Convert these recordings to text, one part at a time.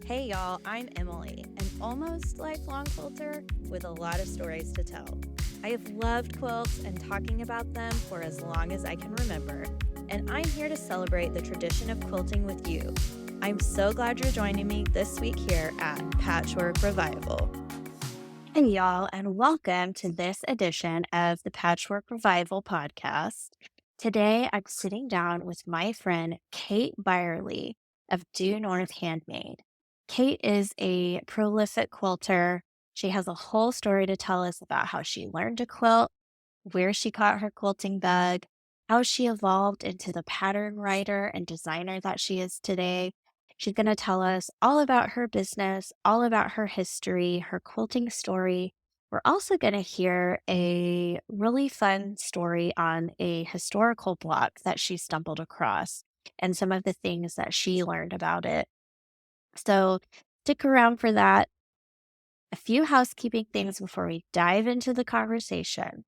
Hey y'all, I'm Emily, an almost lifelong quilter with a lot of stories to tell. I have loved quilts and talking about them for as long as I can remember, and I'm here to celebrate the tradition of quilting with you. I'm so glad you're joining me this week here at Patchwork Revival. Hey y'all, and welcome to this edition of the Patchwork Revival Podcast. Today I'm sitting down with my friend Kate Bierle of Due North Handmade. Kate is a prolific quilter. She has a whole story to tell us about how she learned to quilt, where she caught her quilting bug, how she evolved into the pattern writer and designer that she is today. She's going to tell us all about her business, all about her history, her quilting story. We're also going to hear a really fun story on a historical block that she stumbled across and some of the things that she learned about it. So stick around for that. A few housekeeping things before we dive into the conversation.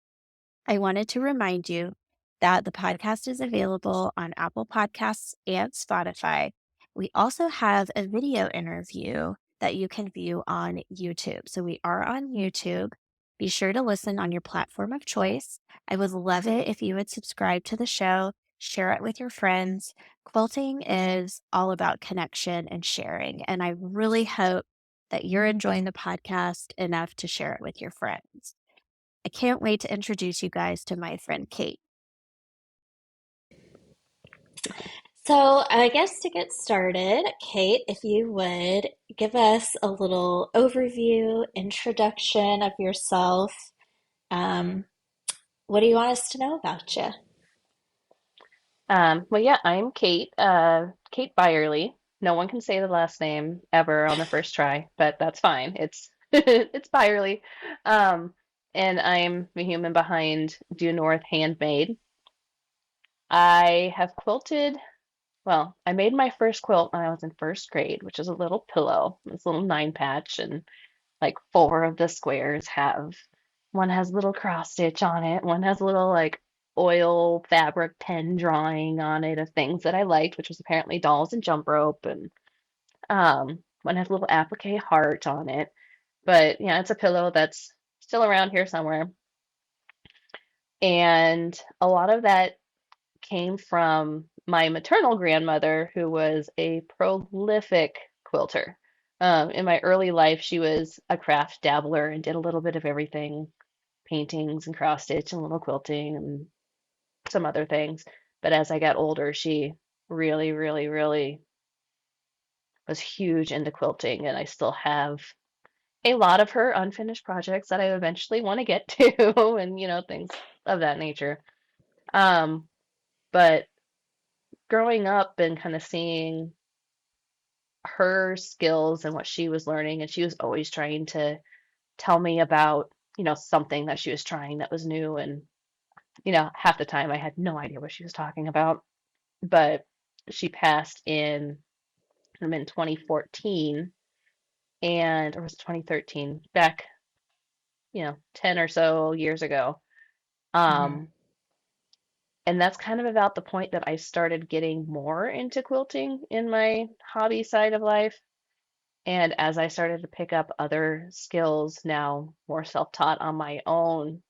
I wanted to remind you that the podcast is available on Apple Podcasts and Spotify. We also have a video interview that you can view on YouTube. So we are on YouTube. Be sure to listen on your platform of choice. I would love it if you would subscribe to the show, share it with your friends. Quilting is all about connection and sharing. And I really hope that you're enjoying the podcast enough to share it with your friends. I can't wait to introduce you guys to my friend Kate. So, I guess to get started, Kate, if you would give us a little overview, introduction of yourself. Um, what do you want us to know about you? I'm Kate, Kate Bierle. No one can say the last name ever on the first try, but that's fine. It's it's Bierle. Um, and I'm the human behind Due North Handmade. I have quilted, well, I made my first quilt when I was in first grade, which is a little pillow, this little 9 patch, and like four of the squares have one has a little cross stitch on it, one has a little like oil fabric pen drawing on it of things that I liked, which was apparently dolls and jump rope, and one has a little applique heart on it. But yeah, it's a pillow that's still around here somewhere. And a lot of that came from my maternal grandmother, who was a prolific quilter. In my early life, she was a craft dabbler and did a little bit of everything, paintings and cross stitch and little quilting and some other things. But as I got older, she really, really, really was huge into quilting, and I still have a lot of her unfinished projects that I eventually want to get to, and things of that nature. Um, but growing up and kind of seeing her skills and what she was learning, and she was always trying to tell me about, something that she was trying that was new, and half the time I had no idea what she was talking about. But she passed in 2014, or was it 2013, back, 10 or so years ago. Mm-hmm. Um, and that's kind of about the point that I started getting more into quilting in my hobby side of life. And as I started to pick up other skills, now more self-taught on my own,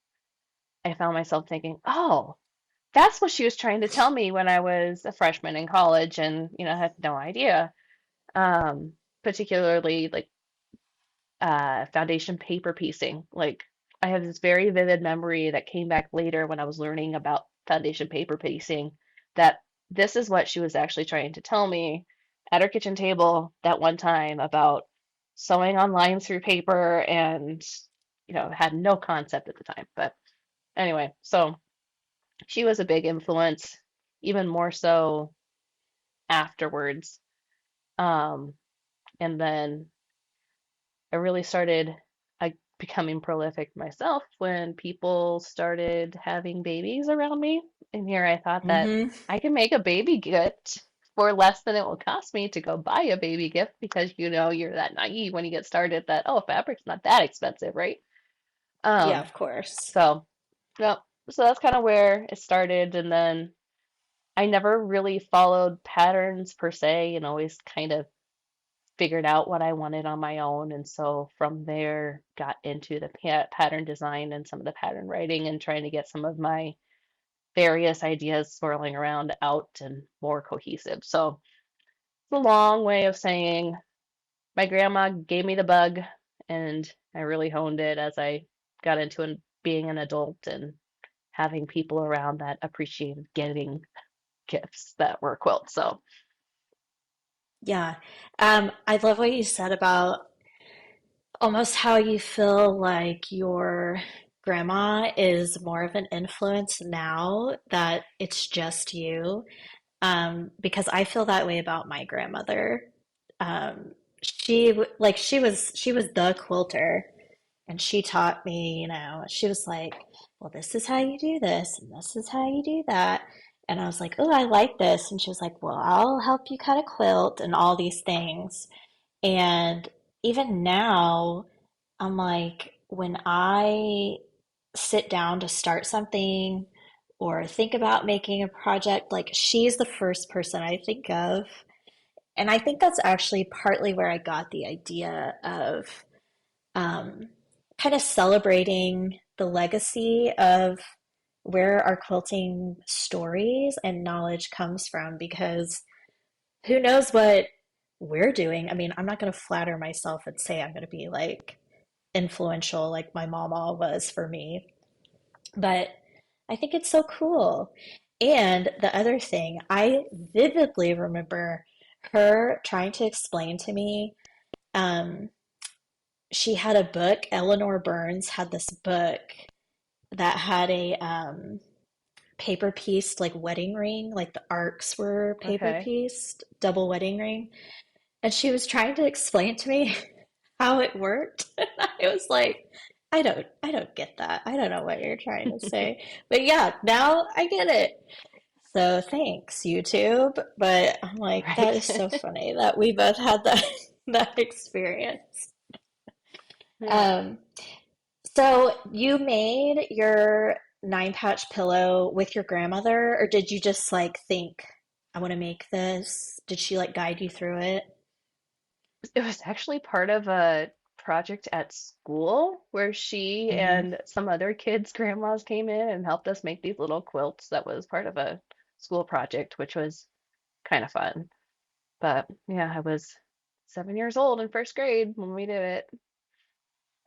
I found myself thinking, oh, that's what she was trying to tell me when I was a freshman in college and, had no idea. Particularly like foundation paper piecing. Like I have this very vivid memory that came back later when I was learning about foundation paper piecing, that this is what she was actually trying to tell me at her kitchen table that one time about sewing on lines through paper, and had no concept at the time. But anyway, so she was a big influence, even more so afterwards. Um, and then I really started becoming prolific myself when people started having babies around me. And here I thought that Mm-hmm. I can make a baby gift for less than it will cost me to go buy a baby gift, because you're that naive when you get started that, oh, fabric's not that expensive, right? Yeah, Um, of course. so no, so that's kind of where it started. And then I never really followed patterns per se, and always kind of figured out what I wanted on my own. And so from there, got into the pattern design and some of the pattern writing and trying to get some of my various ideas swirling around out and more cohesive. So it's a long way of saying my grandma gave me the bug, and I really honed it as I got into being an adult and having people around that appreciated getting gifts that were quilts. So, Yeah. I love what you said about almost how you feel like your grandma is more of an influence now that it's just you. Because I feel that way about my grandmother. Um, she was the quilter, and she taught me, she was like, well, this is how you do this, and this is how you do that. And I was like, oh, I like this. And she was like, well, I'll help you cut a quilt and all these things. And even now, I'm like, when I sit down to start something or think about making a project, like she's the first person I think of. And I think that's actually partly where I got the idea of um, kind of celebrating the legacy of where our quilting stories and knowledge comes from, because who knows what we're doing. I mean, I'm not going to flatter myself and say I'm going to be like influential like my mama was for me, but I think it's so cool. And the other thing, I vividly remember her trying to explain to me, um, she had a book, Eleanor Burns had this book that had a paper pieced like wedding ring, like the arcs were paper okay. pieced, double wedding ring. And she was trying to explain to me how it worked. And I was like, I don't get that. I don't know what you're trying to say. But yeah, now I get it. So thanks, YouTube. But I'm like, that Right. is so funny that we both had that that experience. Yeah. Um, so you made your nine patch pillow with your grandmother, or did you just like think, I want to make this? Did she like guide you through it? It was actually part of a project at school where she Hmm. and some other kids' grandmas came in and helped us make these little quilts that was part of a school project, which was kind of fun. But yeah, I was 7 years old in first grade when we did it.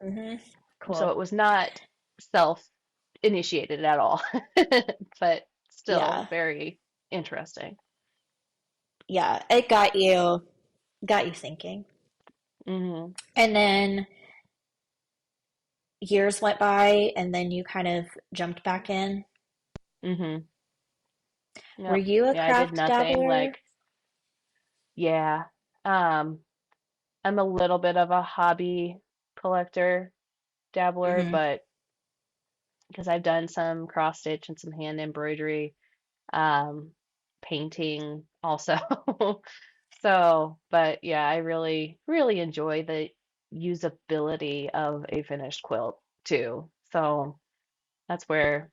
Hmm. So Cool. it was not self-initiated at all, but still Yeah. very interesting. Yeah. It got you thinking. Hmm. And then years went by and then you kind of jumped back in. Hmm. Were Yep. you a Yeah, I did craft nothing dabbler? like, yeah. Um, I'm a little bit of a hobby collector, dabbler, Hmm. but because I've done some cross stitch and some hand embroidery, um, painting also. So, but yeah, I really, really enjoy the usability of a finished quilt too. So that's where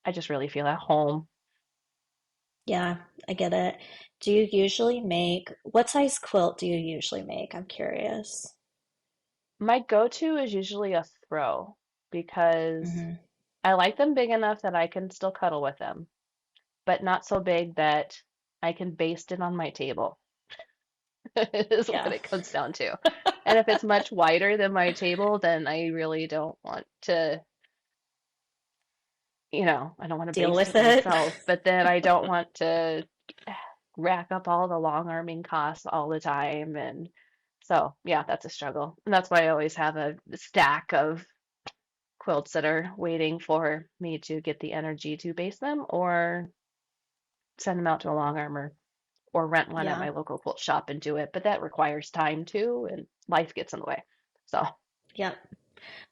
I just really feel at home. Yeah, I get it. Do you usually make, what size quilt do you usually make? I'm curious. My go-to is usually a throw because Hmm. I like them big enough that I can still cuddle with them, but not so big that I can baste it on my table, is what Yeah. it comes down to. And if it's much wider than my table, then I really don't want to, I don't want to Deal baste with it it. myself, but then I don't want to rack up all the long arming costs all the time. And so, yeah, that's a struggle. And that's why I always have a stack of quilts that are waiting for me to get the energy to base them or send them out to a long armor or rent one at Yeah. my local quilt shop and do it. But that requires time too, and life gets in the way. So, Yep.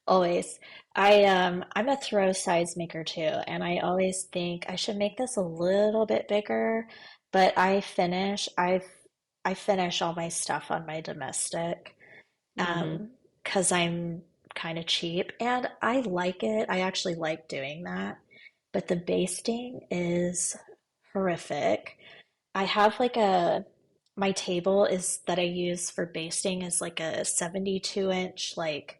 Always. I'm a throw size maker too, and I always think I should make this a little bit bigger, but I finish all my stuff on my domestic, hmm. 'cause I'm kind of cheap and I like it. I actually like doing that, but the basting is horrific. I have like my table is that I use for basting is like a 72-inch like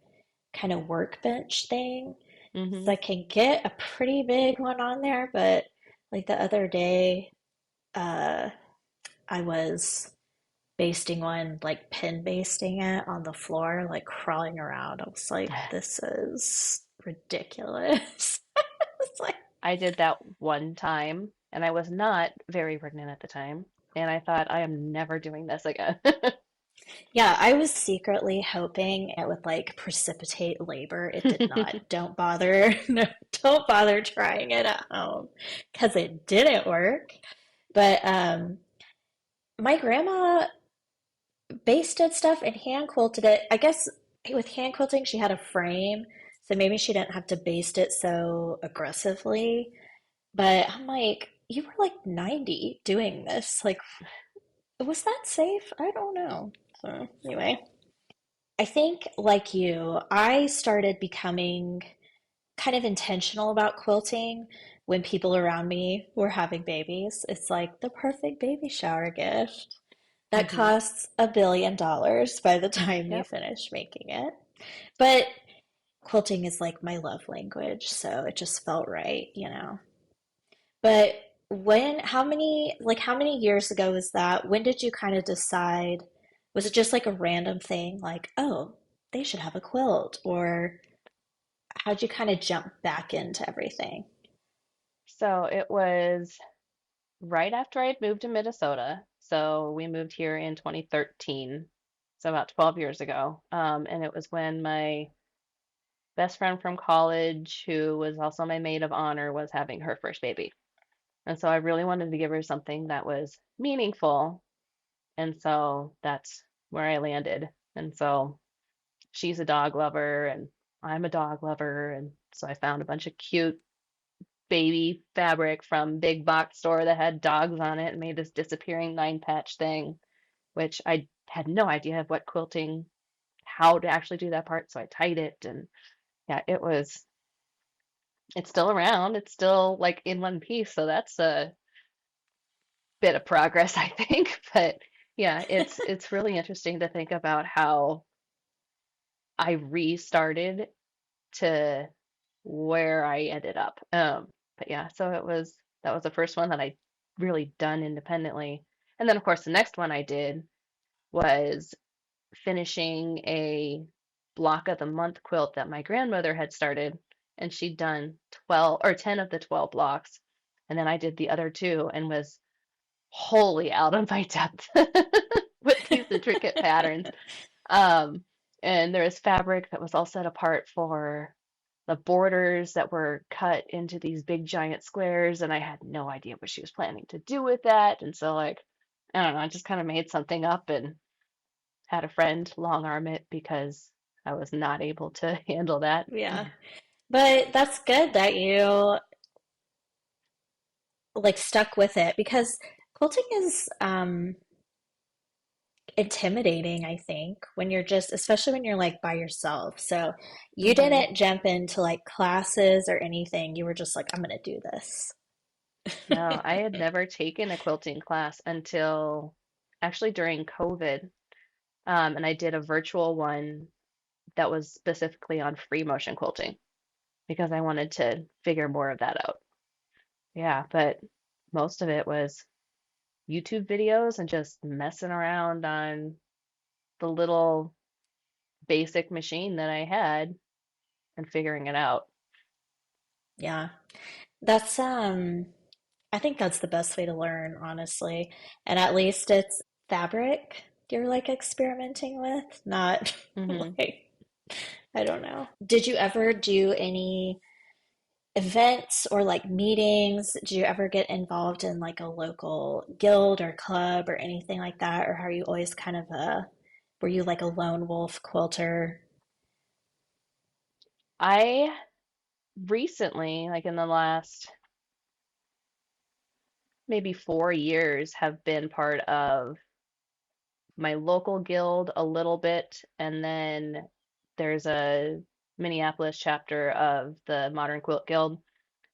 kind of workbench thing. So Hmm. I can get a pretty big one on there, but like the other day, uh, I was basting one, like pin basting it on the floor, like crawling around. I was like, this is ridiculous. It's like, I did that one time, and I was not very pregnant at the time, and I thought I am never doing this again. yeah, I was secretly hoping it would like precipitate labor. It did not. Don't bother. No, don't bother trying it at home because it didn't work. But my grandma basted stuff and hand quilted it. I guess with hand quilting, she had a frame, so maybe she didn't have to baste it so aggressively. But I'm like, you were like 90 doing this. Like, was that safe? I don't know. So, anyway, I think like you, I started becoming kind of intentional about quilting when people around me were having babies. It's like the perfect baby shower gift that Hmm. costs $1 billion by the time you Yep. finish making it. But quilting is like my love language, so it just felt right, you know. But how many years ago was that? When did you kind of decide? Was it just like a random thing, like, oh, they should have a quilt? Or how'd you kind of jump back into everything? So it was right after I had moved to Minnesota. So we moved here in 2013, so about 12 years ago. And it was when my best friend from college, who was also my maid of honor, was having her first baby. And so I really wanted to give her something that was meaningful. And so that's where I landed. And so she's a dog lover, and I'm a dog lover. And so I found a bunch of cute baby fabric from big box store that had dogs on it and made this disappearing 9 patch thing, which I had no idea of what quilting, how to actually do that part. So I tied it, and yeah, it's still around. It's still like in one piece. So that's a bit of progress, I think. But yeah, it's really interesting to think about how I restarted to where I ended up. But yeah, so that was the first one that I really done independently. And then of course the next one I did was finishing a block of the month quilt that my grandmother had started, and she'd done 12 or 10 of the 12 blocks. And then I did the other two and was wholly out of my depth with these intricate patterns. Um, and there was fabric that was all set apart for the borders that were cut into these big giant squares, and I had no idea what she was planning to do with that. And so, like, I don't know, I just kind of made something up and had a friend long arm it because I was not able to handle that. Yeah. But that's good that you like stuck with it because quilting is intimidating, I think, when you're just, especially when you're like by yourself. So you Hmm. didn't jump into like classes or anything. You were just like, I'm gonna do this. No, I had never taken a quilting class until actually during COVID. And I did a virtual one that was specifically on free motion quilting because I wanted to figure more of that out. Yeah, but most of it was YouTube videos and just messing around on the little basic machine that I had and figuring it out. Yeah. That's I think that's the best way to learn, honestly. And at least it's fabric you're like experimenting with, not Hmm. like I don't know. Did you ever do any events or like meetings? Did you ever get involved in like a local guild or club or anything like that? Or are you always kind of were you like a lone wolf quilter? I recently, like in the last maybe 4 years, have been part of my local guild a little bit, and then there's a Minneapolis chapter of the Modern Quilt Guild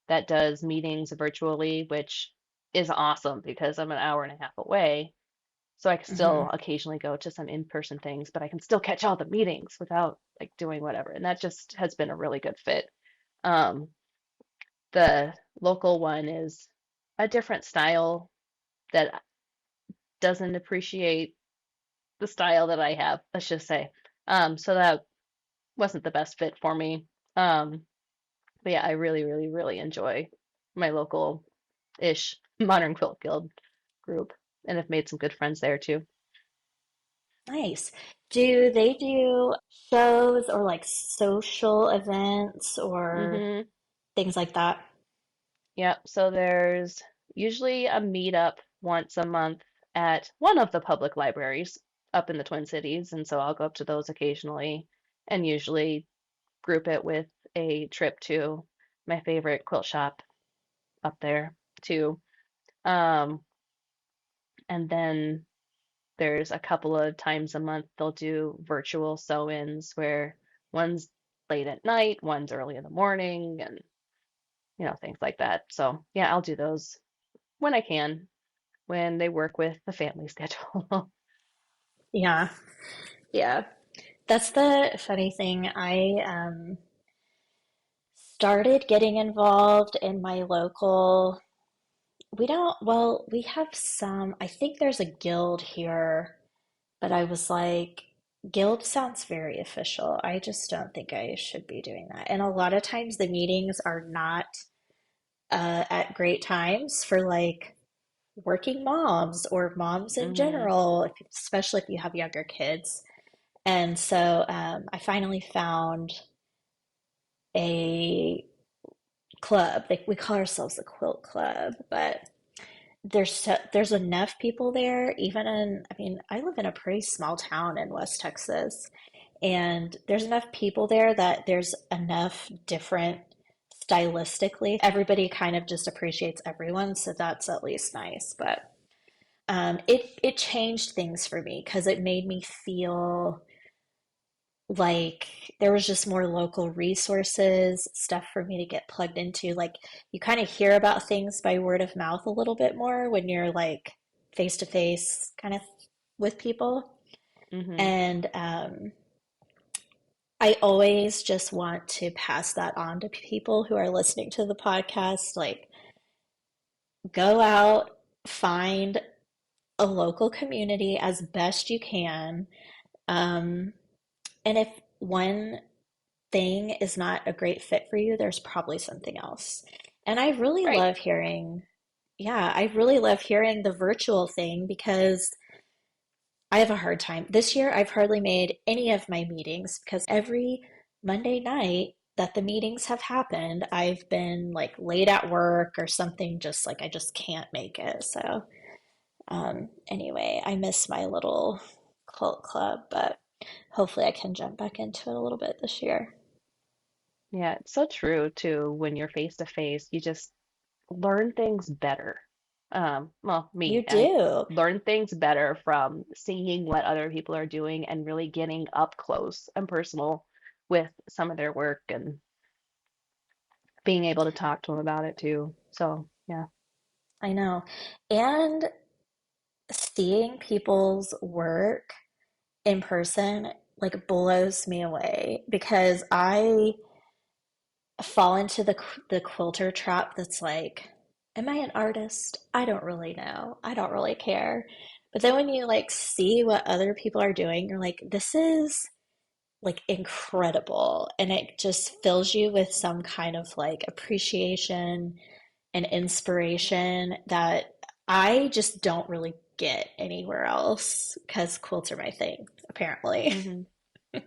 that does meetings virtually, which is awesome because I'm an hour and a half away. So I can Hmm. still occasionally go to some in-person things, but I can still catch all the meetings without like doing whatever. And that just has been a really good fit. Um, the local one is a different style that doesn't appreciate the style that I have, let's just say. So that wasn't the best fit for me. Um, but yeah, I really, really, really enjoy my local-ish Modern Quilt Guild group and have made some good friends there too. Nice. Do they do shows or like social events or Hmm. things like that? Yep. So there's usually a meetup once a month at one of the public libraries up in the Twin Cities, and so I'll go up to those occasionally and usually group it with a trip to my favorite quilt shop up there too. Um, and then there's a couple of times a month they'll do virtual sew-ins where one's late at night, one's early in the morning, and things like that. So yeah, I'll do those when I can, when they work with the family schedule. Yeah. Yeah. That's the funny thing. I started getting involved in my local. We don't, well, we have some, I think there's a guild here, but I was like, guild sounds very official. I just don't think I should be doing that. And a lot of times the meetings are not at great times for like working moms or moms in Hmm. general, especially if you have younger kids. And so I finally found a club. We call ourselves a quilt club, but there's enough people there. Even in, I mean, I live in a pretty small town in West Texas, and there's enough people there that there's enough different stylistically. Everybody kind of just appreciates everyone, so that's at least nice. But it changed things for me because it made me feel like there was just more local resources, stuff for me to get plugged into. Like you kind of hear about things by word of mouth a little bit more when you're like face to face kind of with people. Hmm. And I always just want to pass that on to people who are listening to the podcast. Like, go out, find a local community as best you can. Um, and if one thing is not a great fit for you, there's probably something else. And I really Right. love hearing, yeah, I really love hearing the virtual thing because I have a hard time. This year, I've hardly made any of my meetings because every Monday night that the meetings have happened, I've been like late at work or something, just like I just can't make it. So, anyway, I miss my little cult club, but hopefully I can jump back into it a little bit this year. Yeah, it's so true too. When you're face to face, you just learn things better. Well, You I do. learn things better from seeing what other people are doing and really getting up close and personal with some of their work and being able to talk to them about it too. So, yeah. I know. And seeing people's work in person like blows me away because I fall into the quilter trap that's like, am I an artist? I don't really know. I don't really care. But then when you like see what other people are doing, you're like, this is like incredible. And it just fills you with some kind of like appreciation and inspiration that I just don't really get anywhere else because quilts are my thing, apparently. Hmm.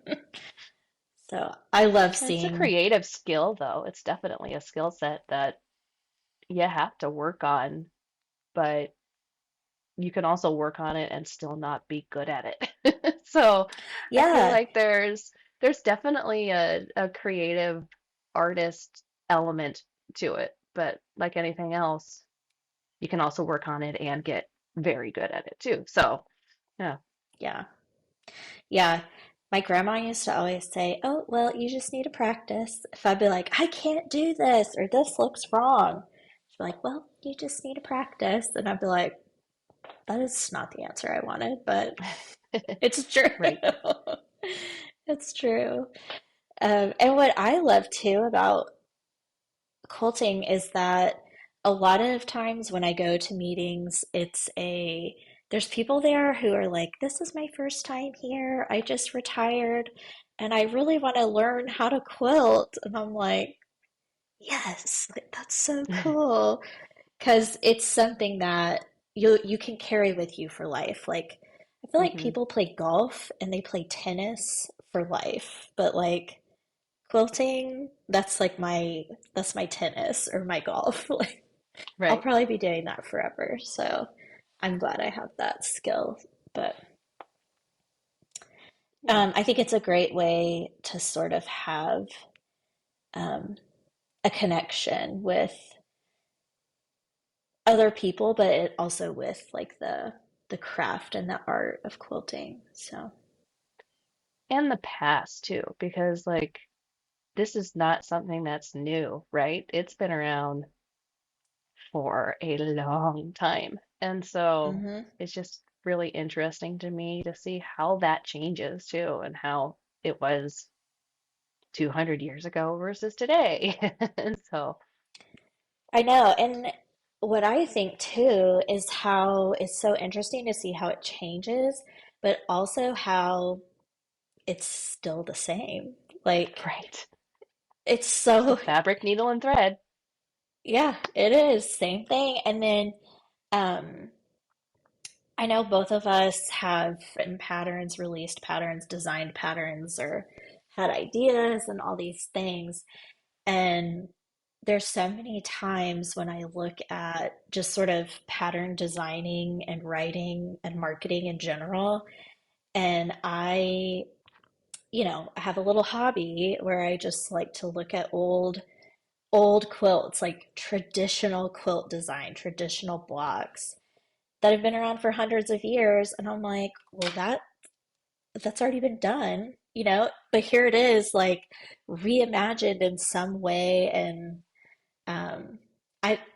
So I love It's a seeing, creative skill, though. It's definitely a skill set that you have to work on, but you can also work on it and still not be good at it. So I feel yeah, like there's definitely a creative artist element to it, but like anything else, you can also work on it and get very good at it too. So yeah. yeah, yeah. My grandma used to always say, oh, well, you just need to practice. If I'd be like, I can't do this or this looks wrong, she'd be like, well, you just need to practice. And I'd be like, that is not the answer I wanted, but it's true. Right. It's true. And what I love too about quilting is that a lot of times when I go to meetings, there's people there who are like, this is my first time here. I just retired and I really want to learn how to quilt. And I'm like, yes, like that's so cool. Because it's something that you can carry with you for life. Like I feel like Hmm. people play golf and they play tennis for life, but like quilting, that's my tennis or my golf. Like I'll Right. probably be doing that forever. So I'm glad I have that skill. But Yeah. I think it's a great way to sort of have um, a connection with other people, but it also with like the craft and the art of quilting. So, And the past too, because like this is not something that's new, right? It's been around for a long time. And so hmm it's just really interesting to me to see how that changes too, and how it was 200 years ago versus today. And so, I know. And what I think too is how it's so interesting to see how it changes, but also how it's still the same. Like right. it's Still so, fabric, needle, and thread. yeah, it is same thing. And then um, I know both of us have written patterns, released patterns, designed patterns, or had ideas and all these things. And there's so many times when I look at just sort of pattern designing and writing and marketing in general, and I have a little hobby where I just like to look at old quilts, like traditional quilt design, traditional blocks that have been around for hundreds of years, and I'm like, well, that's already been done, but here it is, like reimagined in some way, and um,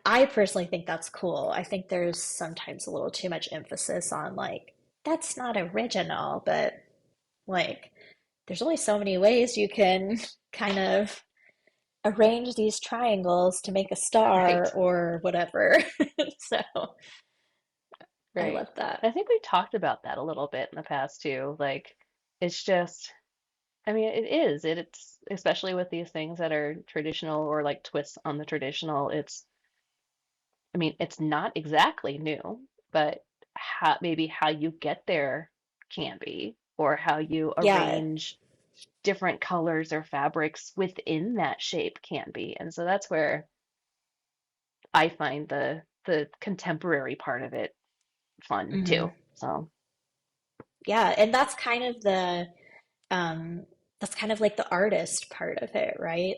I personally think that's cool. I think there's sometimes a little too much emphasis on like that's not original, but like there's only so many ways you can kind of arrange these triangles to make a star Right. or whatever. So I Right. love that. I think we talked about that a little bit in the past too. Like, it's just, I mean, it is. It's especially with these things that are traditional or like twists on the traditional. I mean, it's not exactly new, but maybe how you get there can be, or how you Yeah. arrange different colors or fabrics within that shape can be. And so that's where I find the contemporary part of it fun hmm too. So, Yeah, and um that's kind of like the artist part of it, right?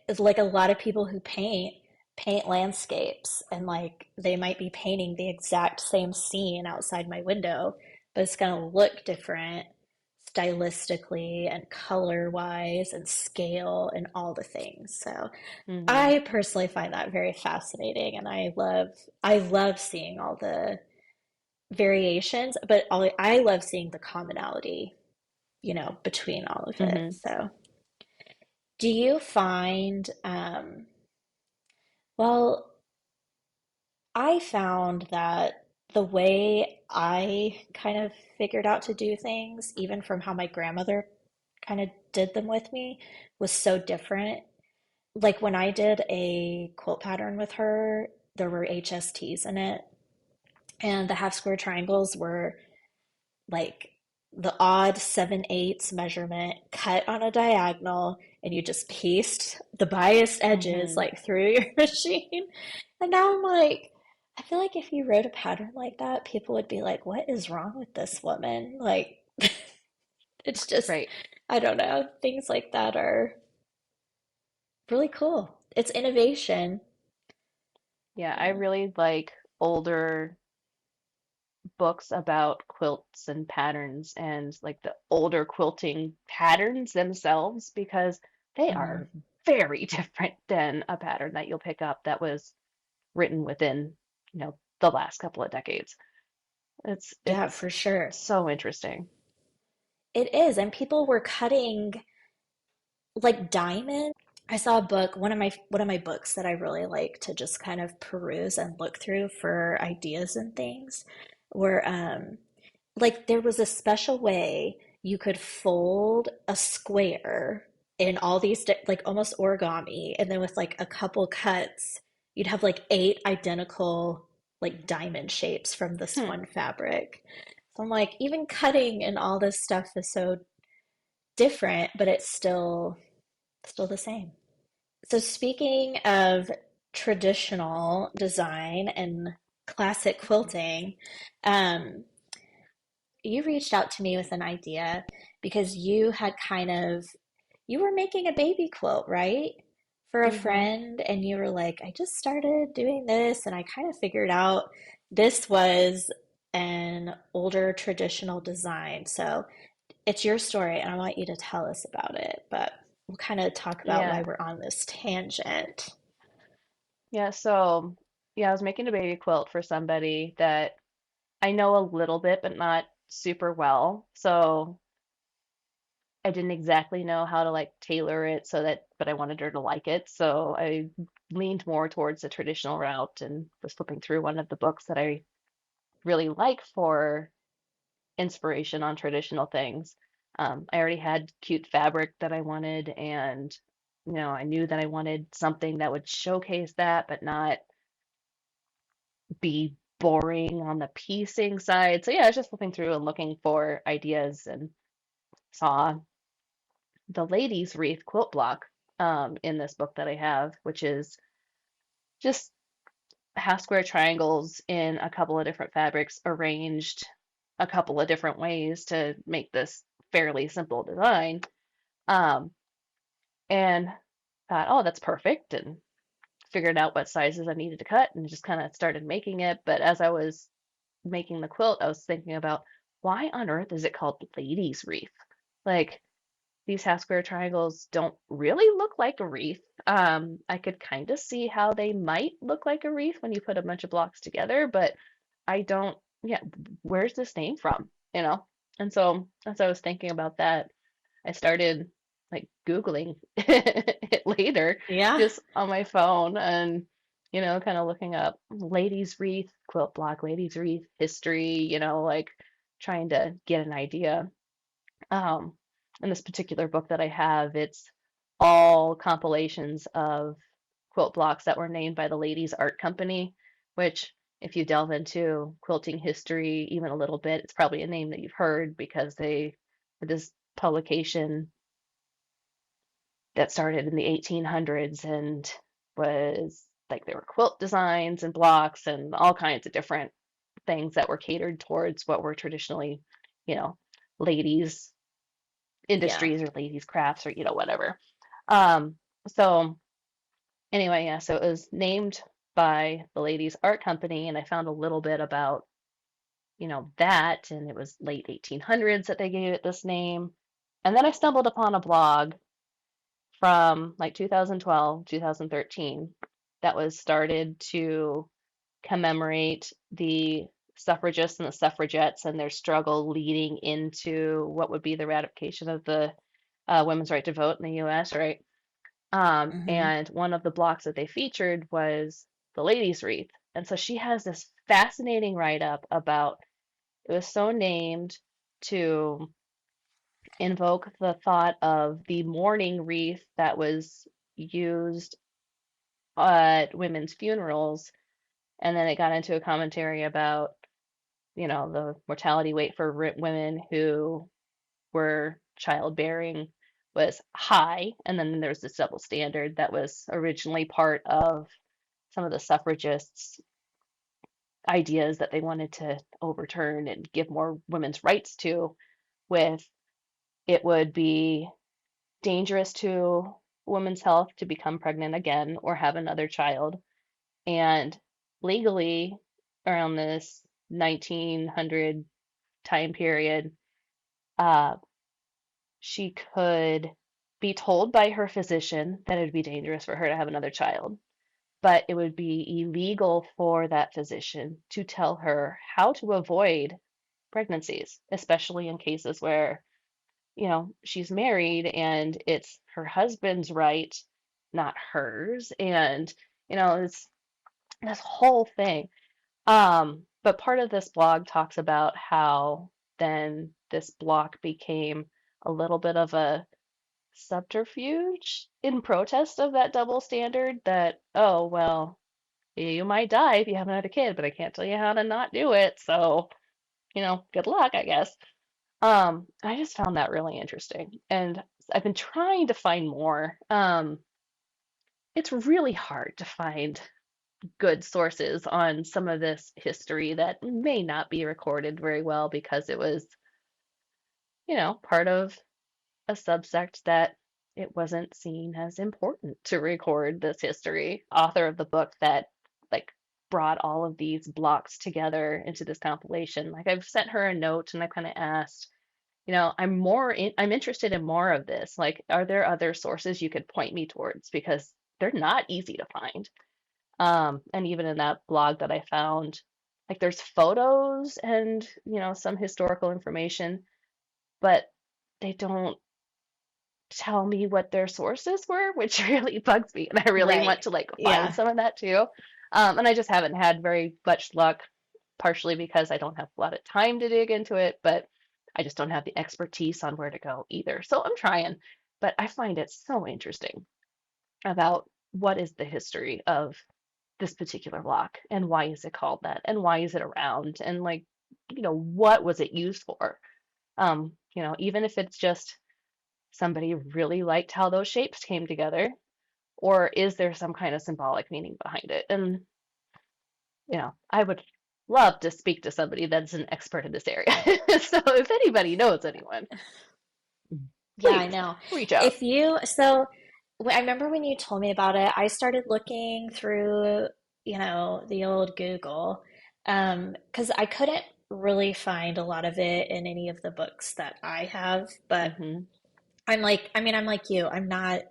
It's like a lot of people who paint landscapes, and like they might be painting the exact same scene outside my window, but it's going to look different stylistically and color wise and scale and all the things. So hmm. I personally find that very fascinating, and I love seeing all the variations, but I love seeing the commonality, between all of it. Hmm. So do you find well, I found that the way I kind of figured out to do things, even from how my grandmother kind of did them with me, was so different. Like when I did a quilt pattern with her, there were HSTs in it, and the half square triangles were like the odd 7/8 measurement cut on a diagonal, and you just pieced the biased edges Hmm. like through your machine. And now I'm like, I feel like if you wrote a pattern like that, people would be like, what is wrong with this woman? Like, it's just, Right. I don't know. Things like that are really cool. It's innovation. Yeah, I Yeah. really like older books about quilts and patterns and like the older quilting patterns themselves because they Mhm. are very different than a pattern that you'll pick up that was written within, the last couple of decades. Yeah, It's for sure. so interesting. It is. And people were cutting like diamonds. I saw a book, one of my books that I really like to just kind of peruse and look through for ideas and things were like there was a special way you could fold a square in all these like almost origami, and then with like a couple cuts you'd have like eight identical like diamond shapes from this Hmm. one fabric. So I'm like, even cutting and all this stuff is so different, but it's still the same. So speaking of traditional design and classic quilting, um, you reached out to me with an idea because you were making a baby quilt, right? For a Hmm. friend, and you were like, I just started doing this, and I kind of figured out this was an older traditional design. So it's your story, and I want you to tell us about it, but we'll kind of talk about why Yeah. we're on this tangent. Yeah. So, yeah, I was making a baby quilt for somebody that I know a little bit, but not super well. So I didn't exactly know how to like tailor it so that, but I wanted her to like it. So I leaned more towards the traditional route and was flipping through one of the books that I really like for inspiration on traditional things. I already had cute fabric that I wanted, and I knew that I wanted something that would showcase that, but not be boring on the piecing side. So yeah, I was just flipping through and looking for ideas and saw the Ladies Wreath quilt block in this book that I have, which is just half square triangles in a couple of different fabrics arranged a couple of different ways to make this fairly simple design. Um, and thought, oh, that's perfect, and figured out what sizes I needed to cut and just kind of started making it. But as I was making the quilt, I was thinking about why on earth is it called Ladies Wreath? Like, these half square triangles don't really look like a wreath. I could kind of see how they might look like a wreath when you put a bunch of blocks together, but I don't, yeah, where's this name from? You know? And so as I was thinking about that, I started like Googling it later Yeah. just on my phone and, kind of looking up ladies' wreath, quilt block, ladies' wreath history, like trying to get an idea. Um, in this particular book that I have, it's all compilations of quilt blocks that were named by the Ladies Art Company, which, if you delve into quilting history even a little bit, it's probably a name that you've heard because they had this publication that started in the 1800s and was like there were quilt designs and blocks and all kinds of different things that were catered towards what were traditionally, you know, ladies Yeah. industries or ladies crafts or whatever. Um, so anyway, yeah, so it was named by the ladies art company, and I found a little bit about that, and it was late 1800s that they gave it this name. And then I stumbled upon a blog from like 2012, 2013 that was started to commemorate the suffragists and the suffragettes and their struggle leading into what would be the ratification of the women's right to vote in the US, right? Hmm. And one of the blocks that they featured was the Ladies' Wreath. And so she has this fascinating write up about it was so named to invoke the thought of the mourning wreath that was used at women's funerals. And then it got into a commentary about, the mortality rate for women who were childbearing was high. And then there's this double standard that was originally part of some of the suffragists' ideas that they wanted to overturn and give more women's rights to, with it would be dangerous to women's health to become pregnant again or have another child. And legally, around this 1900 time period, uh, she could be told by her physician that it would be dangerous for her to have another child. but it would be illegal for that physician to tell her how to avoid pregnancies, especially in cases where, she's married and it's her husband's right, not hers. And, it's this whole thing. But part of this blog talks about how then this block became a little bit of a subterfuge in protest of that double standard that, oh, well, you might die if you haven't had a kid, but I can't tell you how to not do it. So, good luck, I guess. I just found that really interesting. And I've been trying to find more. It's really hard to find good sources on some of this history that may not be recorded very well because it was, part of a subsect that it wasn't seen as important to record this history. Author of the book that like brought all of these blocks together into this compilation. Like I've sent her a note and I kind of asked, I'm interested in more of this. Like, are there other sources you could point me towards? Because they're not easy to find. And even in that blog that I found, like there's photos and, some historical information, but they don't tell me what their sources were, which really bugs me. And I really Right. want to like find Yeah. some of that too. And I just haven't had very much luck, partially because I don't have a lot of time to dig into it, but I just don't have the expertise on where to go either. So I'm trying, but I find it so interesting about what is the history of this particular block and why is it called that and why is it around and like, what was it used for? Even if it's just somebody really liked how those shapes came together, or is there some kind of symbolic meaning behind it? And, I would love to speak to somebody that's an expert in this area. So if anybody knows anyone, Yeah, I please know. reach out. I remember when you told me about it, I started looking through, the old Google, because I couldn't really find a lot of it in any of the books that I have, but Hmm. I'm like you. I'm not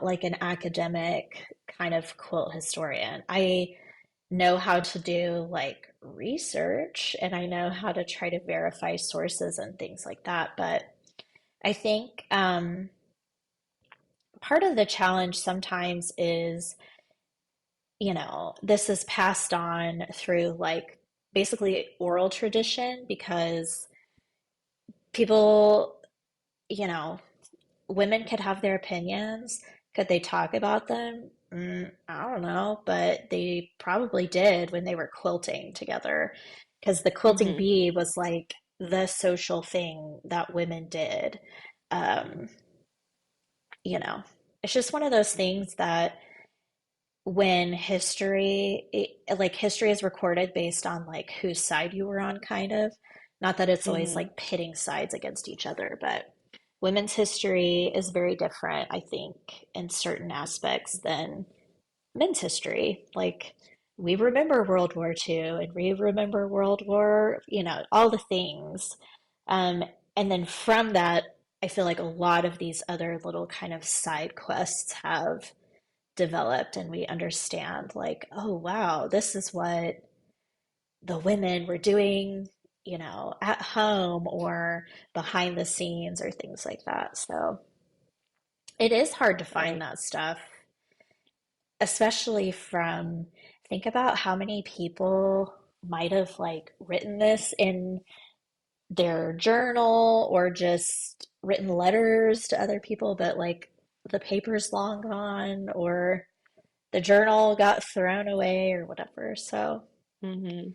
like an academic kind of quilt historian. I know how to do like research and I know how to try to verify sources and things like that, but I think part of the challenge sometimes is, this is passed on through like basically oral tradition because people, you know, women could have their opinions. Could they talk about them? I don't know, but they probably did when they were quilting together because the quilting Hmm. bee was like the social thing that women did. Um, you know, it's just one of those things that when like history is recorded based on like whose side you were on, kind of. Not that it's always Hmm. like pitting sides against each other, but women's history is very different, I think, in certain aspects than men's history. Like, we remember World War II and we remember World War, all the things. Um, and then from that, I feel like a lot of these other little kind of side quests have developed and we understand like, oh wow, this is what the women were doing, at home or behind the scenes or things like that. So it is hard to find Right. that stuff, especially from think about how many people might have like written this in their journal or just written letters to other people, but like the paper's long gone or the journal got thrown away or whatever. So, Hmm.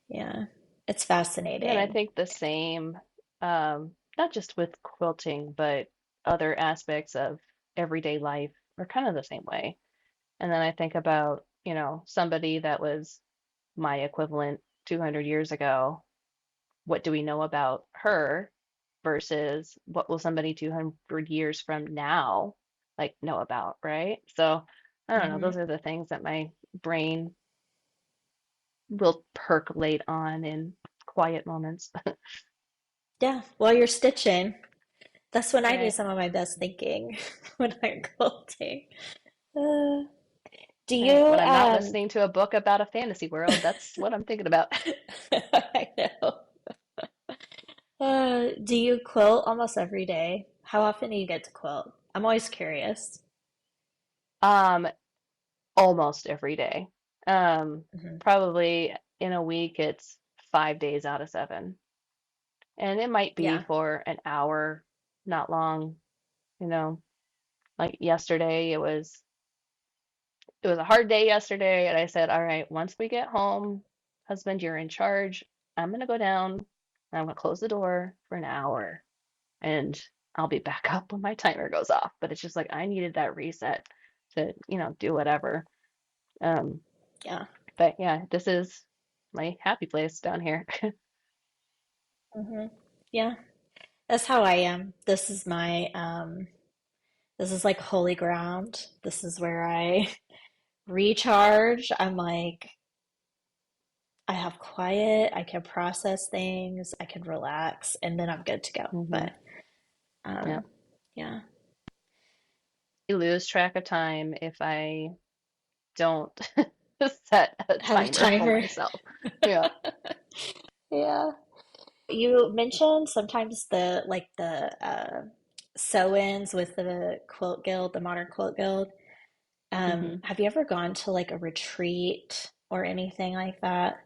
yeah, it's Yeah, and I fascinating. think the same, not just with quilting, but other aspects of everyday life are kind of the same way. And then I think about, somebody that was my equivalent 200 years ago. What do we know about her versus what will somebody 200 years from now like know about, right? So I don't know. Hmm. Those are the things that my brain will percolate on in quiet moments. Yeah, while you're stitching, that's when I do Right. some of my best thinking when I'm quilting. Uh, do Right. you When I'm not listening to a book about a fantasy world, that's what I'm thinking about. I know. Do you quilt almost every day? How often do you get to quilt? I'm always curious. Um, Almost every day. Hmm. Probably in a week, it's 5 days out of 7. And it might be Yeah. for an hour, not long, you know. Like yesterday, it was a hard day yesterday, and I said, "All right, once we get home, husband, you're in charge. I'm gonna go down and I'm gonna close the door for an hour, and I'll be back up when my timer goes off." But it's just like I needed that reset to, do whatever. Um, Yeah. but yeah, this is my happy place down here. Hmm. Yeah. That's how I am. This is like holy ground. This is where I recharge. I'm like, I have quiet, I can process things, I can relax, and then I'm good to go. Hmm. But Yeah. um, yeah, I lose track of time if I don't set a have a timer for timer. myself. Yeah. Yeah. You mentioned sometimes the sew-ins with the Quilt Guild, the Modern Quilt Guild. Hmm. Have you ever gone to like a retreat or anything like that?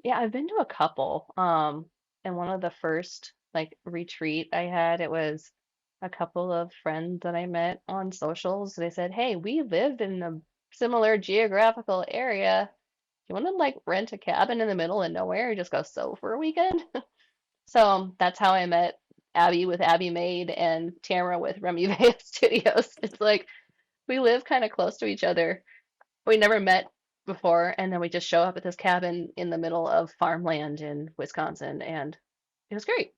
Yeah, I've been to a couple. And one of the first like retreat I had, it was a couple of friends that I met on socials. They said, "Hey, we live in a similar geographical area. You want to like rent a cabin in the middle of nowhere and just go sew for a weekend?" So that's how I met Abby with Abby Made and Tamara with Remy Vale Studios. It's like we live kind of close to each other. We never met before, and then we just show up at this cabin in the middle of farmland in Wisconsin, and it was great.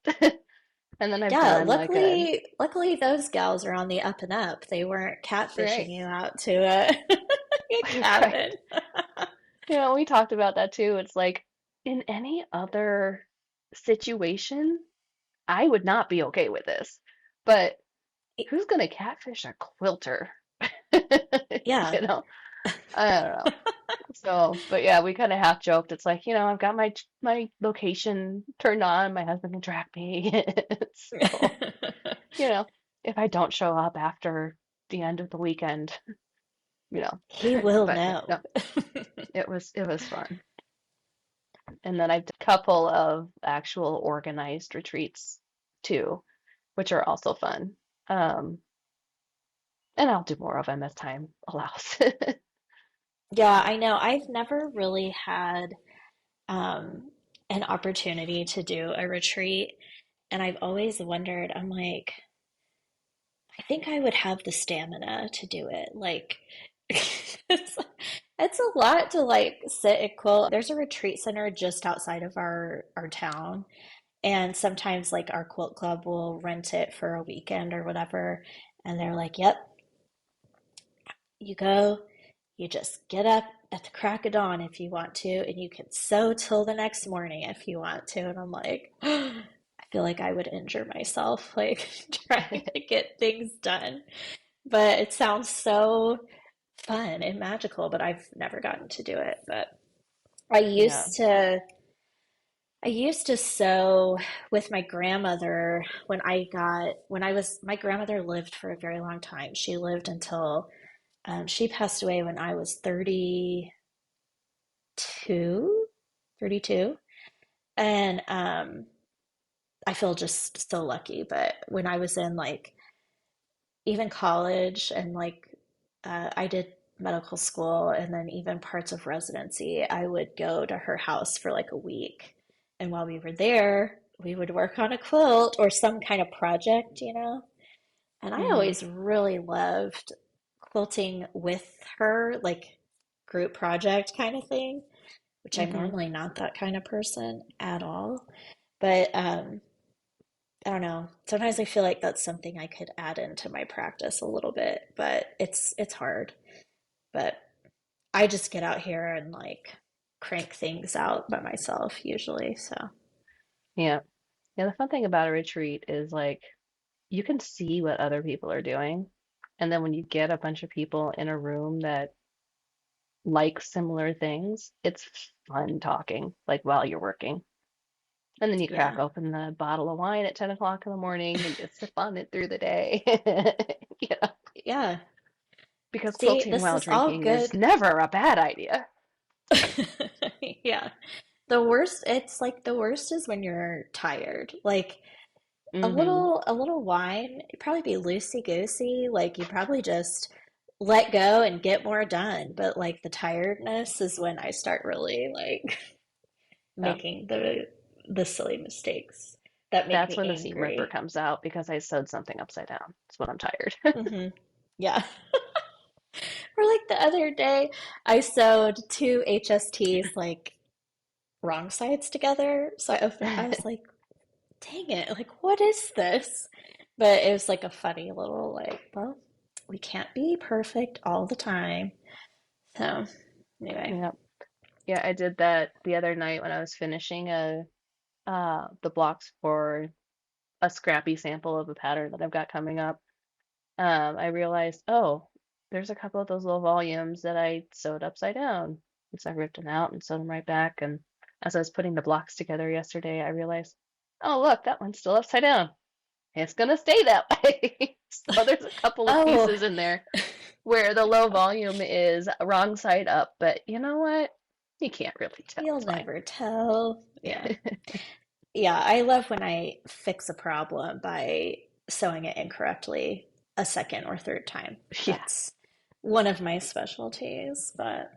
And then I've Yeah, done like a luckily those gals are on the up and up. They weren't catfishing right, you out to a cabin. right. We talked about that too. It's like in any other situation, I would not be okay with this. But who's gonna catfish a quilter? Yeah. You know, I don't know. So, but yeah, we kind of half joked. It's like, I've got my location turned on. My husband can track me. So, you know, if I don't show up after the end of the weekend, you know. He will But yeah, know. no, it was fun. And then I've done a couple of actual organized retreats too, which are also fun. Um, and I'll do more of them as time allows. Yeah, I know. I've never really had um, an opportunity to do a retreat, and I've always wondered, I'm like, I think I would have the stamina to do it. Like, it's, it's a lot to like sit and quilt. There's a retreat center just outside of our town, and sometimes like our quilt club will rent it for a weekend or whatever, and they're like, "Yep, you go, you just get up at the crack of dawn if you want to, and you can sew till the next morning if you want to." And I'm like, I feel like I would injure myself like trying to get things done. But it sounds so fun and magical, but I've never gotten to do it. But I Yeah. used to I used to sew with my grandmother when I was my grandmother lived for a very long time. She lived until she passed away when I was 32, 32. And I feel just so lucky. But when I was in like even college and like I did medical school and then even parts of residency, I would go to her house for like a week. And while we were there, we would work on a quilt or some kind of project, you know? And I Hmm. always really loved quilting with her, like group project kind of thing, which I'm Hmm. normally not that kind of person at all. But I don't know. Sometimes I feel like that's something I could add into my practice a little bit, but it's hard. But I just get out here and like crank things out by myself usually. So, Yeah. Yeah, the fun thing about a retreat is like you can see what other people are doing And then when you get a bunch of people in a room that like similar things, it's fun talking, like while you're working. And then you crack Yeah. open the bottle of wine at 10 o'clock in the morning and just sip on it through the day. You know, Yeah. because See, quilting this while is all drinking is good. never a bad idea. Yeah. The worst, it's like the worst is when you're tired. Like Hmm. a little wine, you'd probably be loosey goosey. Like you probably just let go and get more done. But like the tiredness is when I start really like Uh, making the silly mistakes that make that's me when the seam ripper angry. comes out because I sewed something upside down. That's when I'm tired. Hmm. Yeah. Or like the other day, I sewed two HSTs like wrong sides together. So I was like, dang it, like what is this? But it was like a funny little like, well, we can't be perfect all the time. So anyway. Yeah. Yeah, I did that the other night when I was finishing the blocks for a scrappy sample of a pattern that I've got coming up. I realized, oh, there's a couple of those little volumes that I sewed upside down. And so I ripped them out and sewed them right back. And as I was putting the blocks together yesterday, I realized, oh, look, that one's still upside down. It's gonna stay that way. So there's a couple of Oh, pieces in there where the low volume is wrong side up, but you know what? You can't really tell. you'll It's fine. never tell. Yeah. Yeah, I love when I fix a problem by sewing it incorrectly a second or third time. Yeah. That's one of my specialties. But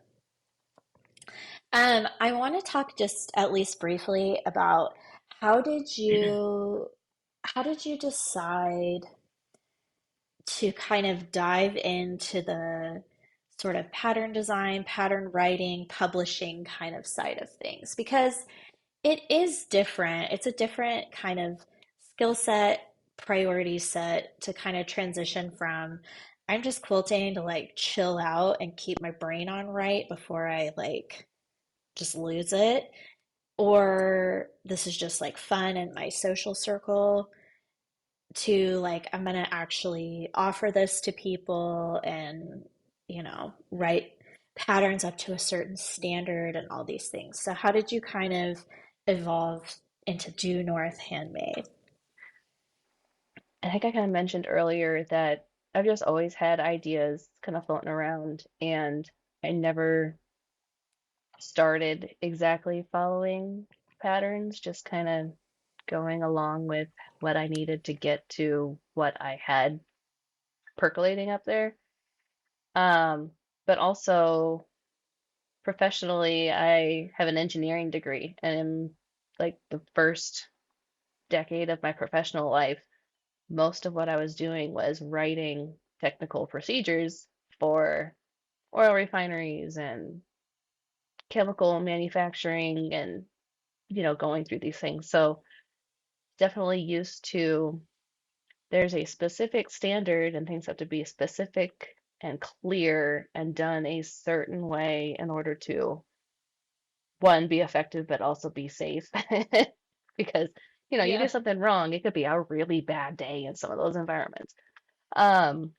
I want to talk just at least briefly about how did you how did you decide to kind of dive into the sort of pattern design, pattern writing, publishing kind of side of things? Because it is different. It's a different kind of skill set, priority set to kind of transition from I'm just quilting to like chill out and keep my brain on right before I like just lose it. Or this is just like fun in my social circle to like I'm gonna actually offer this to people and write patterns up to a certain standard and all these things. So how did you kind of evolve into Due North Handmade? I think I kind of mentioned earlier that I've just always had ideas kind of floating around, and I never started exactly following patterns, just kind of going along with what I needed to get to what I had percolating up there. Um, but also professionally, I have an engineering degree, and in like the first decade of my professional life, most of what I was doing was writing technical procedures for oil refineries and chemical manufacturing and, going through these things. So definitely used to, there's a specific standard and things have to be specific and clear and done a certain way in order to, one, be effective, but also be safe. Because, you do Yeah. something wrong, it could be a really bad day in some of those environments. Um,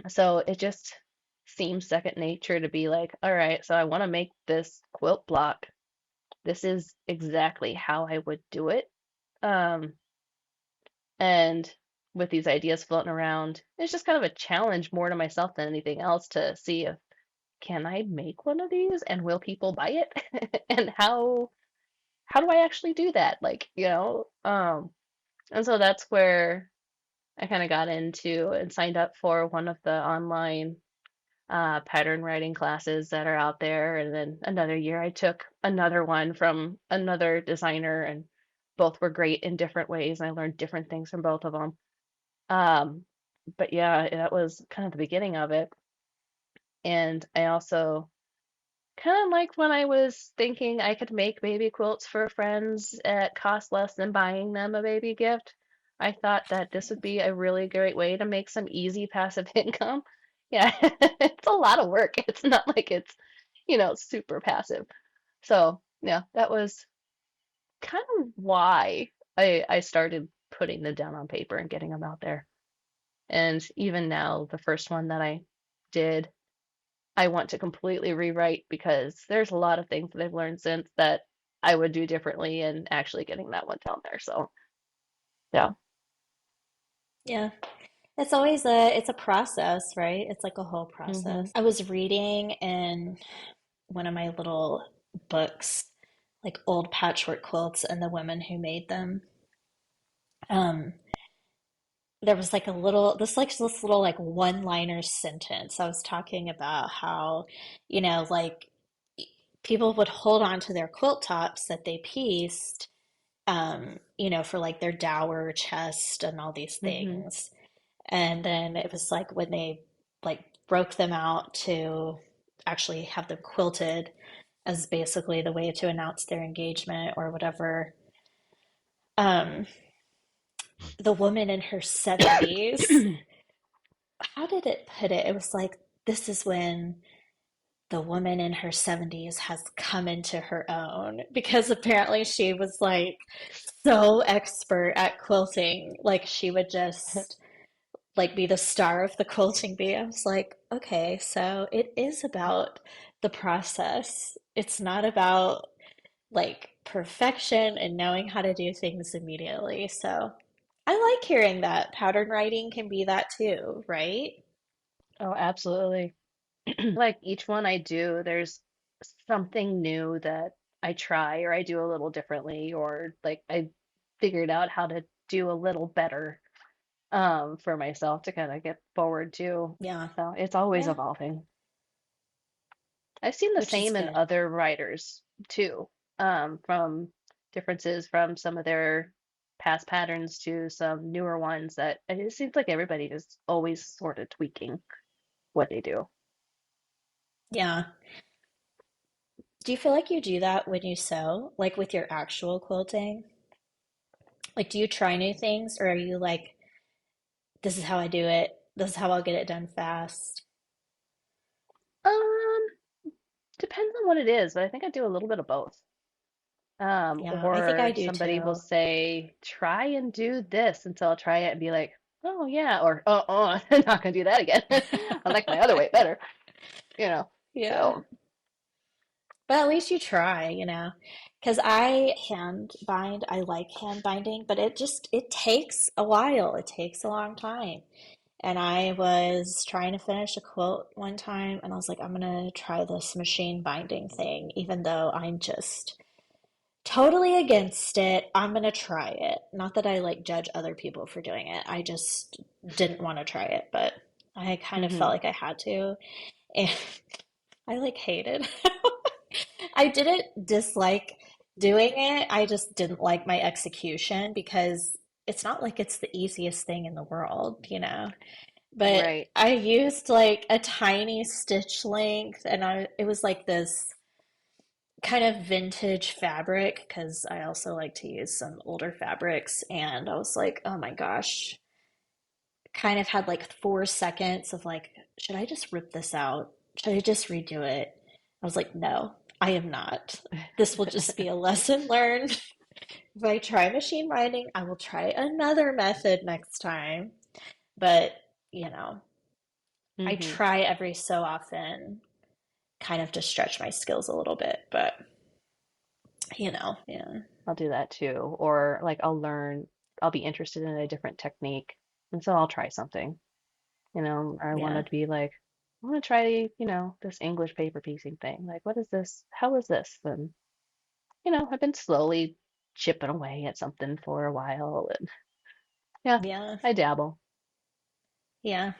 So it just seems second nature to be like, all right, so I want to make this quilt block. This is exactly how I would do it. Um, and with these ideas floating around, it's just kind of a challenge more to myself than anything else to see if can I make one of these and will people buy it? And how do I actually do that? Like, and so that's where I kind of got into and signed up for one of the online pattern writing classes that are out there. And then another year, I took another one from another designer, and both were great in different ways. And I learned different things from both of them. Um, but yeah, that was kind of the beginning of it. And I also kind of like when I was thinking I could make baby quilts for friends at cost less than buying them a baby gift. I thought that this would be a really great way to make some easy passive income. Yeah, it's a lot of work. It's not like it's, super passive. So, yeah, that was kind of why I started putting them down on paper and getting them out there. And even now, the first one that I did, I want to completely rewrite because there's a lot of things that I've learned since that I would do differently and actually getting that one down there. So, yeah. Yeah. It's a process, right? It's like a whole Hmm. process. I was reading in one of my little books, like old patchwork quilts and the women who made them. Um, there was like a little this little like one-liner sentence. I was talking about how, like people would hold on to their quilt tops that they pieced, for like their dower chest and all these Hmm. things. And then it was like when they like broke them out to actually have them quilted as basically the way to announce their engagement or whatever. Um, the woman in her 70s, how did it put it? It was like, this is when the woman in her 70s has come into her own because apparently she was like so expert at quilting. Like she would just like be the star of the quilting bee. I was like, okay, so it is about the process. It's not about like perfection and knowing how to do things immediately. So I like hearing that pattern writing can be that too, right? Oh, absolutely. Like each one I do, there's something new that I try or I do a little differently, or like I figured out how to do a little better for myself to kind of get forward to. Yeah. So it's always Yeah. evolving. I've seen the Which is same in good. other writers too, from differences from some of their past patterns to some newer ones that it seems like everybody is always sort of tweaking what they do. Yeah. Do you feel like you do that when you sew, like with your actual quilting? Like, do you try new things or are you like, this is how I do it, this is how I'll get it done fast? Um, Depends on what it is, but I think I do a little bit of both. Yeah, I think I Or do somebody will too. say, try and do this, and so I'll try it and be like, oh yeah, or I'm not gonna do that again. I like my other way better, you know. Yeah. So, But at least you try, because I hand bind, I like hand binding, but it takes a while. It takes a long time. And I was trying to finish a quilt one time and I was like, I'm gonna try this machine binding thing, even though I'm just totally against it. I'm gonna try it. Not that I like judge other people for doing it. I just didn't want to try it, but I kind of felt hmm. like I had to. And I like hated. I didn't dislike doing it. I just didn't like my execution because it's not like it's the easiest thing in the world. But Right. I used like a tiny stitch length and it was like this kind of vintage fabric because I also like to use some older fabrics and I was like, oh my gosh, kind of had like 4 seconds of like, should I just rip this out? Should I just redo it? I was like, no, I am not. This will just be a lesson learned. If I try machine binding, I will try another method next time. But, you know, I Hmm. try every so often kind of to stretch my skills a little bit, but yeah. I'll do that too. Or like I'll be interested in a different technique, and so I'll try something. I want Yeah. to be like, I want to try, this English paper piecing thing. Like, what is this? How is this? And I've been slowly chipping away at something for a while, and yeah, Yeah. I dabble. Yeah.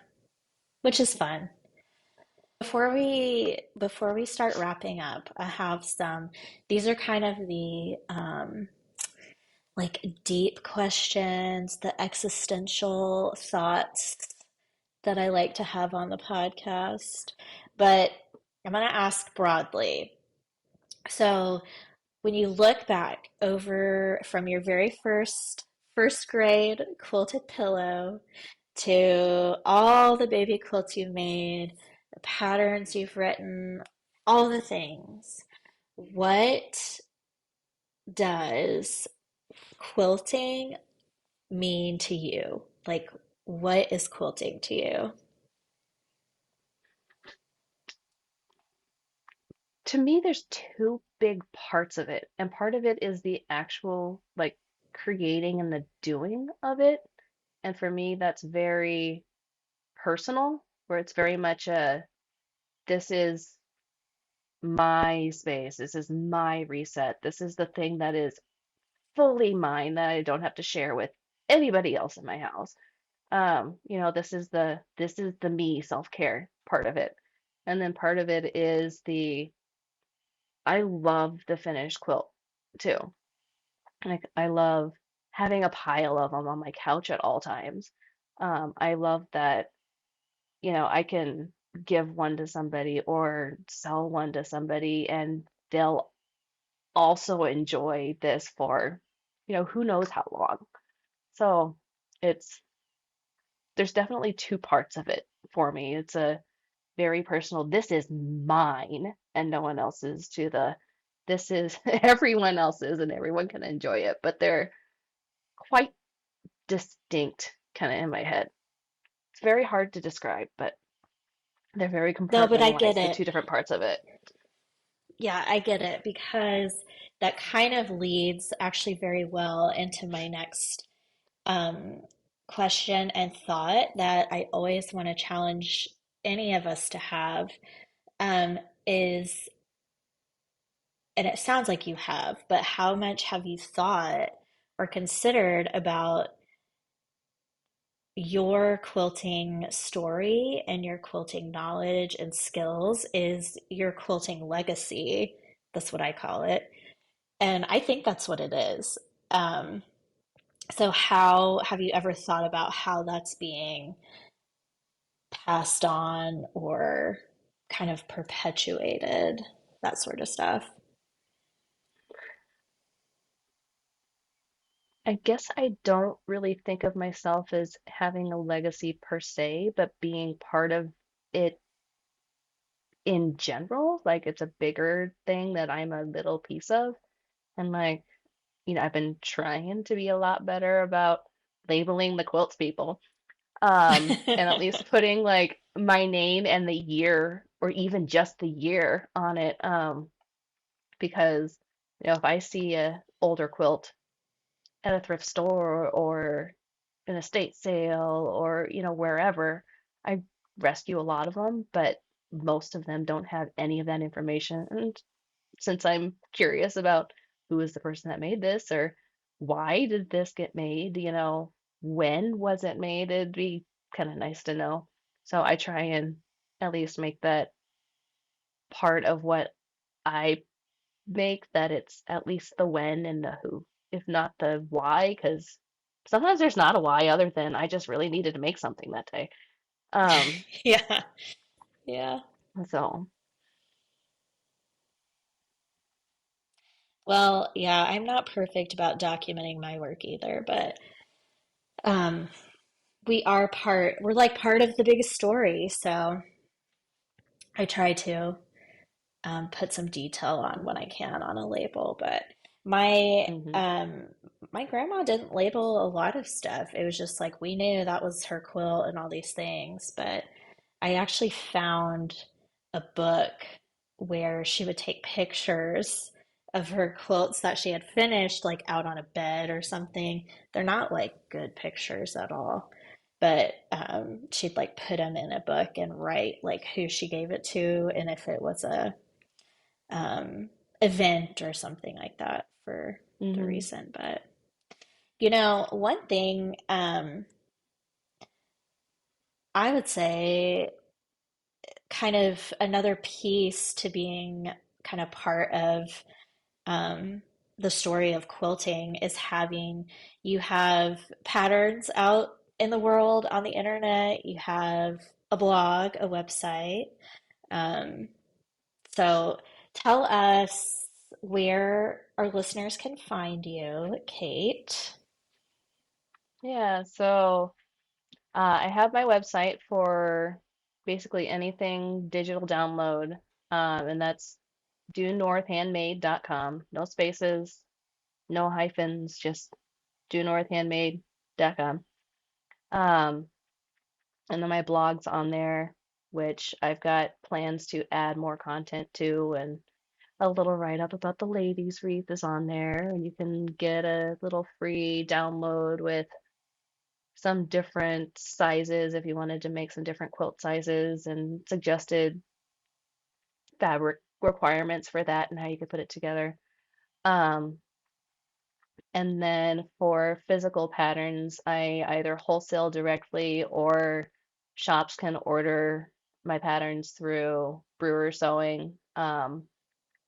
Which is fun. Before we start wrapping up, I have some these are kind of the like deep questions, the existential thoughts that I like to have on the podcast. But I'm going to ask broadly. So, when you look back over from your very first grade quilted pillow to all the baby quilts you've made, the patterns you've written, all the things. What does quilting mean to you? Like, what is quilting to you? To me, there's two big parts of it, and part of it is the actual like creating and the doing of it. And for me, that's very personal, where it's very much a this is my space, this is my reset, this is the thing that is fully mine that I don't have to share with anybody else in my house. This is the me self-care part of it. And then part of it is the I love the finished quilt too. Like I love having a pile of them on my couch at all times. I love that, I can give one to somebody or sell one to somebody and they'll also enjoy this for, who knows how long. So it's there's definitely two parts of it for me. It's a very personal, this is mine and no one else's to the this is everyone else's and everyone can enjoy it, but they're quite distinct kind of in my head. It's very hard to describe, but they're very No, but I get compartmentalized, the it. two different parts of it. Yeah, I get it because that kind of leads actually very well into my next um, question and thought that I always want to challenge any of us to have is, and it sounds like you have, but how much have you thought or considered about your quilting story and your quilting knowledge and skills is your quilting legacy? That's what I call it. And I think that's what it is. Um, so, how have you ever thought about how that's being passed on or kind of perpetuated, that sort of stuff? I guess I don't really think of myself as having a legacy per se, but being part of it in general. Like it's a bigger thing that I'm a little piece of. And like, I've been trying to be a lot better about labeling the quilts people. And at least putting like my name and the year or even just the year on it. Because, if I see a older quilt at a thrift store or an estate sale or, wherever, I rescue a lot of them, but most of them don't have any of that information. And since I'm curious about who is the person that made this or why did this get made, when was it made, it'd be kind of nice to know. So I try and at least make that part of what I make, that it's at least the when and the who, if not the why, because sometimes there's not a why other than I just really needed to make something that day. Um, Yeah, yeah. so Well, yeah, I'm not perfect about documenting my work either, but um, we're like part of the big story. So I try to put some detail on when I can on a label. But my mhm. um, my grandma didn't label a lot of stuff. It was just like we knew that was her quilt and all these things. But I actually found a book where she would take pictures of her quilts that she had finished, like out on a bed or something. They're not like good pictures at all, but she'd like put them in a book and write like who she gave it to and if it was a um, event or something like that for the Mhm. reason. But one thing I would say kind of another piece to being kind of part of um, the story of quilting is having you have patterns out in the world on the internet, you have a blog, a website. Um, so tell us where our listeners can find you, Kate. Yeah, so I have my website for basically anything digital download, and that's duenorthhandmade.com. No spaces, no hyphens, just duenorthhandmade.com. And then my blog's on there, which I've got plans to add more content to, and a little write-up about the Ladies Wreath is on there, and you can get a little free download with some different sizes if you wanted to make some different quilt sizes and suggested fabric requirements for that and how you could put it together. Um, and then for physical patterns, I either wholesale directly or shops can order my patterns through Brewer Sewing.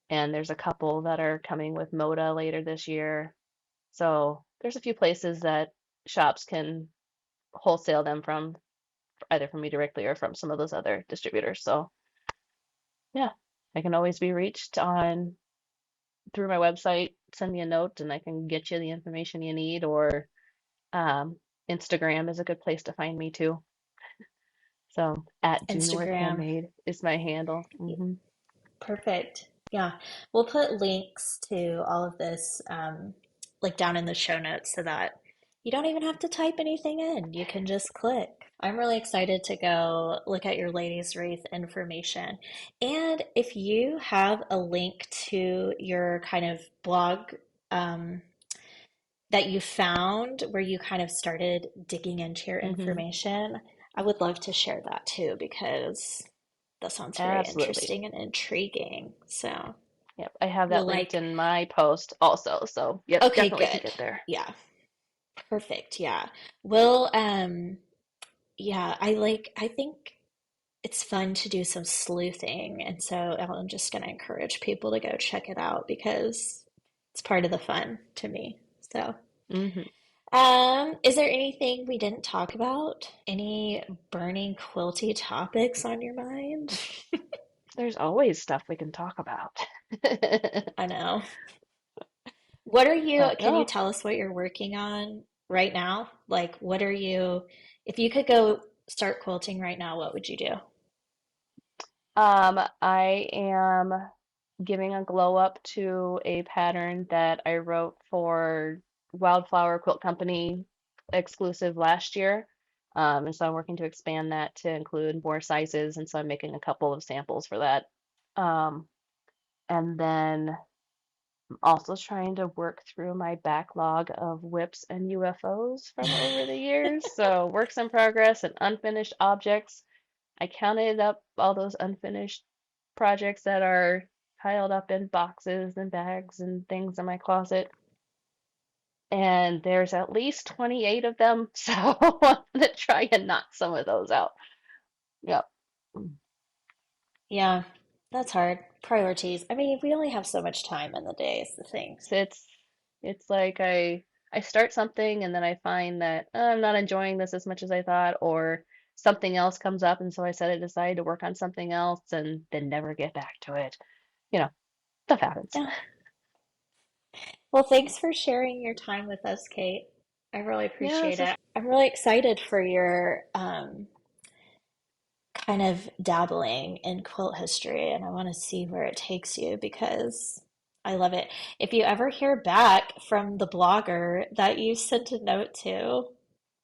And there's a couple that are coming with Moda later this year. So there's a few places that shops can wholesale them from, either from me directly or from some of those other distributors. So yeah, I can always be reached on through my website. Send me a note and I can get you the information you need, or um, Instagram is a good place to find me too. So at Due North Instagram. Handmade is my handle. Perfect. Yeah. We'll put links to all of this like down in the show notes so that you don't even have to type anything in. You can just click. I'm really excited to go look at your Ladies Wreath information. And if you have a link to your kind of blog um, that you found where you kind of started digging into your Hmm. information, I would love to share that too because that sounds very Absolutely. interesting and intriguing. So Yep. I have we'll that linked like, in my post also. So yep, okay, definitely can good. get there. Yeah, perfect. Yeah. Well, yeah, I think it's fun to do some sleuthing. And so I'm just going to encourage people to go check it out because it's part of the fun to me. So. Hmm. Is there anything we didn't talk about? Any burning quilty topics on your mind? There's always stuff we can talk about. I know. What are you, But can you no, tell us what you're working on right now? Like, what are you, if you could go start quilting right now, what would you do? I am giving a glow up to a pattern that I wrote for Wildflower Quilt Company exclusive last year. And so I'm working to expand that to include more sizes. And so I'm making a couple of samples for that. Um, and then I'm also trying to work through my backlog of whips and UFOs from over the years. So works in progress and unfinished objects. I counted up all those unfinished projects that are piled up in boxes and bags and things in my closet. And there's at least 28 of them. So I'm going to try and knock some of those out. Yep. Yeah, that's hard. Priorities. I mean, we only have so much time in the day is the thing. So it's like I start something and then I find that I'm not enjoying this as much as I thought, or something else comes up and so I set it aside to work on something else and then never get back to it. You know, stuff happens. Yeah. Well, thanks for sharing your time with us, Kate. I really Yeah, appreciate it. I'm really excited for your kind of dabbling in quilt history, and I want to see where it takes you because I love it. If you ever hear back from the blogger that you sent a note to,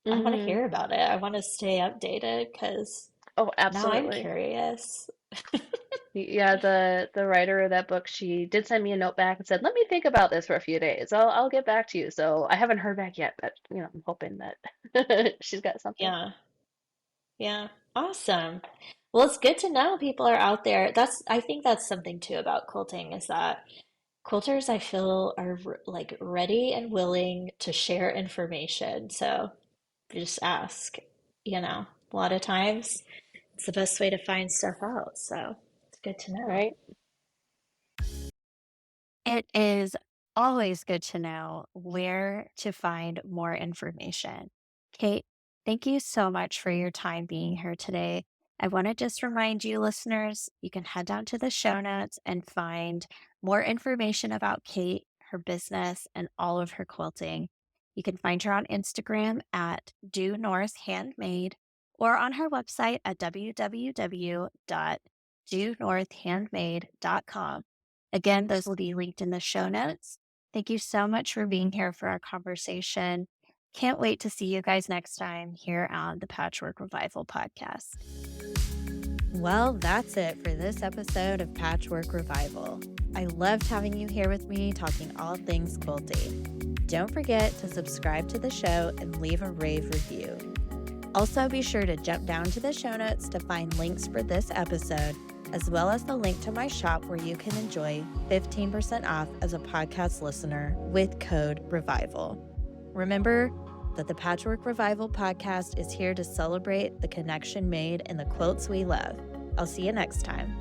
I want to hmm hear about it. I want to stay updated because Oh, now I'm absolutely. curious. Yeah, the writer of that book, she did send me a note back and said, "Let me think about this for a few days. I'll get back to you." So I haven't heard back yet, but I'm hoping that she's got something. Yeah, yeah, awesome. Well, it's good to know people are out there. I think that's something too about quilting is that quilters, I feel, are like ready and willing to share information. So you just ask, a lot of times it's the best way to find stuff out. So it's good to know. Right? It is always good to know where to find more information. Kate, thank you so much for your time being here today. I want to just remind you, listeners, you can head down to the show notes and find more information about Kate, her business, and all of her quilting. You can find her on Instagram at Due North Handmade or on her website at www.duenorthhandmade.com. Again, those will be linked in the show notes. Thank you so much for being here for our conversation. Can't wait to see you guys next time here on the Patchwork Revival Podcast. Well, that's it for this episode of Patchwork Revival. I loved having you here with me talking all things quilting. Don't forget to subscribe to the show and leave a rave review. Also, be sure to jump down to the show notes to find links for this episode, as well as the link to my shop where you can enjoy 15% off as a podcast listener with code REVIVAL. Remember that the Patchwork Revival Podcast is here to celebrate the connection made in the quilts we love. I'll see you next time.